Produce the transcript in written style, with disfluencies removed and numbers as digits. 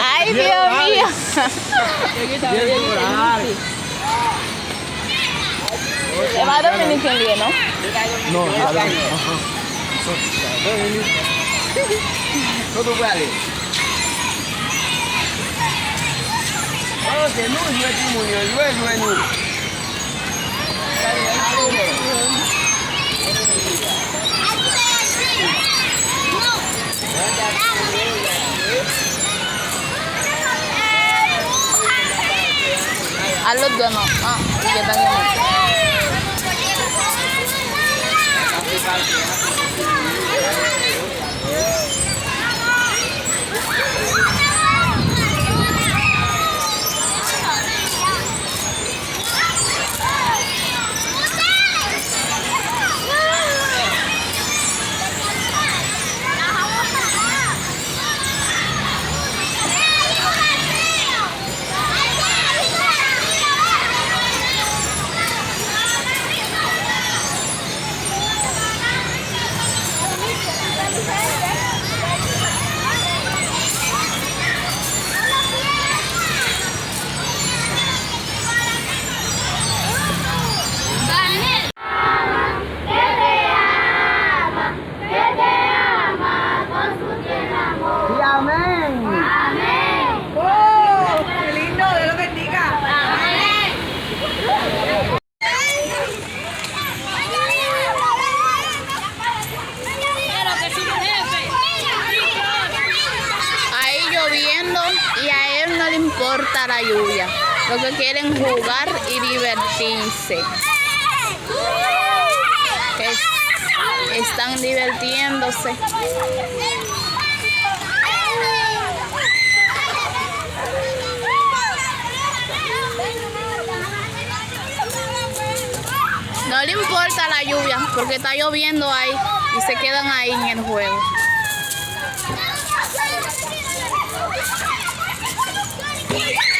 Ay, Dios mío. Es más dominican, ¿no? No, todo vale. Oh, c'est nous, je vais dire, nous. A los dos no. Ah, que están y a él no le importa la lluvia. Lo que quieren es jugar y divertirse. Están divirtiéndose. No le importa la lluvia porque está lloviendo ahí y se quedan ahí en el juego. Yeah.